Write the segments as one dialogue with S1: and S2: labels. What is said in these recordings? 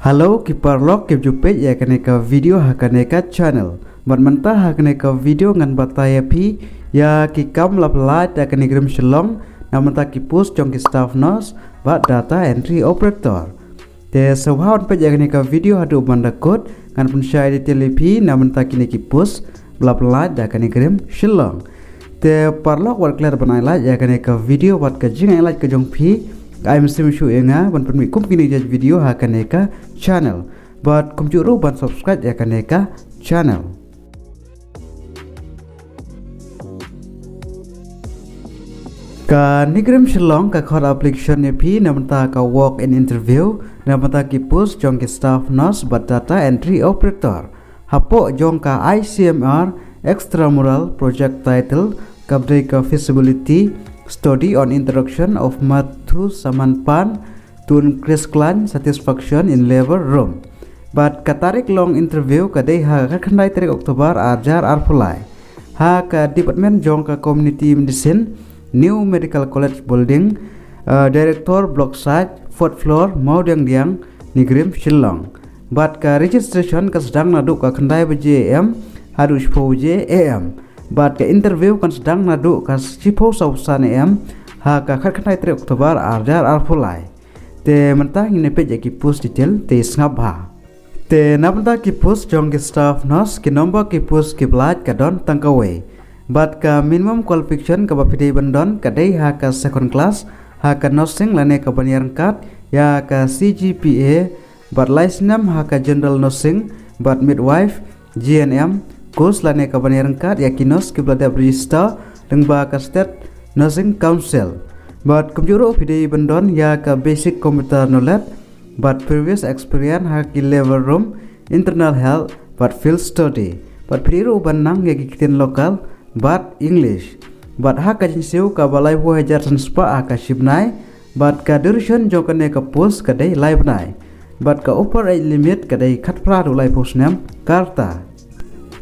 S1: Halo kiparlok kip jupet ya kaneka video hakaneka channel. Bat mentah hakaneka video ngan bataya pi ya kikam laplat ya kaneka grim shalom na mentah kipus jong ki staff nos bat data entry operator. Te sawhawan pe ya kaneka video hadu banda code ngan pun syai di telepi na mentah kini kipus laplat ya kaneka grim shalom. Te parlok wat clear banai la ya kaneka video wat ka jing la ka jong pi I'm sim shu enga ban permi kum kini jaj video hakaneka channel but kum juru ban subscribe ya kaneka channel. Ka nigram shalong ka khor application ne pi namta ka walk in interview namta ki post jong ki staff nos but data entry operator hapo jong ka ICMR extramural project title kabdai ka feasibility study on introduction of Mathu Samanpan to increase client satisfaction in labor room. But katarik long interview kadai ha khandai tarik Oktober ajar arpulai. Ha ka department jong ka community medicine New Medical College building director block site 4th floor Maudeng Diang Nigrim Shillong. But ka registration ka sedang nadu ka khandai bj am harus bj am. But ke interview kan sedang nadu ka sipo sausan em ha ka khanai 3 Oktober ajar arpulai te mentah ini page ki post detail te snabha te namta ki post jong ki staff nos ki nomor ki post ki blat ka don tangkawe but ka minimum qualification ka bapide bandon ka dei ha ka second class ha ka nursing lane ka baniaran card ya ka CGPA but license ha ka general nursing but midwife GNM Kos lane ka baniaran card yakinos ki blada register lengba ka state nursing council but kumjuro pide bandon ya ka basic computer knowledge but previous experience ha ki level room internal health but field study but piru banang ya kitin lokal but english but ha ka jinsiu ka balai ho hajar transpa ka shibnai but ka duration jokane ka post ka dai live nai but ka upper age limit ka dai khatpra ru lai post nam karta.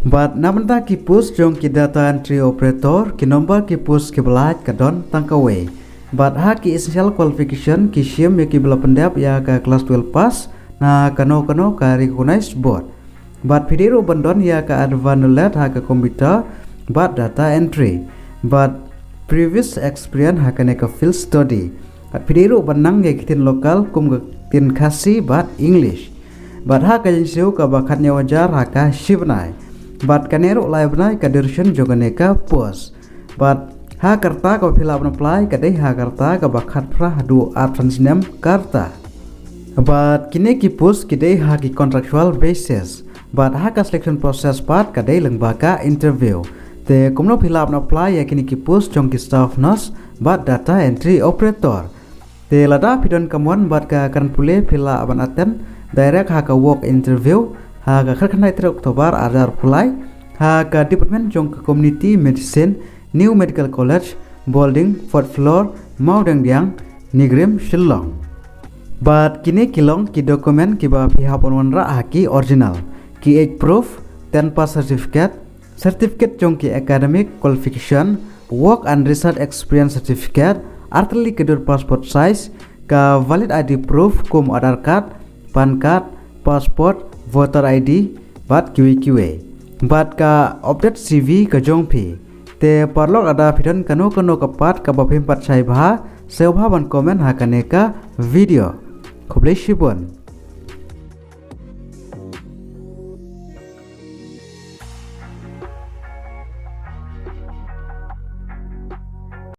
S1: But namanta ki post jong ki data entry operator ki nomor ki post ki belat ka don tangkawe. But ha ki essential qualification ki shim ya ki bela pendap ya ka class 12 pass na kano ka recognized board. But pidiro bandon ya ka advanced knowledge ha ka computer but data entry. But previous experience ha ka ne ka field study. But pidiro banang ya kitin lokal kum tin khasi but English. But ha ka jinsiu ka bakatnya wajar ha ka shibnai. But kanero library ka duration joganeka post but ha karta ka fill up apply ka dei ha karta ka bakhat pra du options name karta but kine ki post ki dei ha ki contractual basis but ha ka selection process part ka dei lengba ka interview te kumno fill up apply ya kine ki post jong ki staff nos but data entry operator te lada pidon kamuan but ka kan pule fill up aten direct ha ka work interview ha ka khanai 3 Oktober ajar pulai ha ka department jong ka community medicine New Medical College building 4th floor Maudeng Diang Nigrim Shillong but kini kilong ki dokumen ki ba pihak onwanra ha ki original ki age proof 10 pass certificate jong ki academic qualification work and research experience certificate artli kedur passport size ka valid ID proof kum Aadhaar card PAN card passport voter ID bat kiwi bat ka update CV ka jongpi te parlok ada pidon kano kapat ka bapim pat sai bha seubha ban comment ha kaneka video khoblei shibon.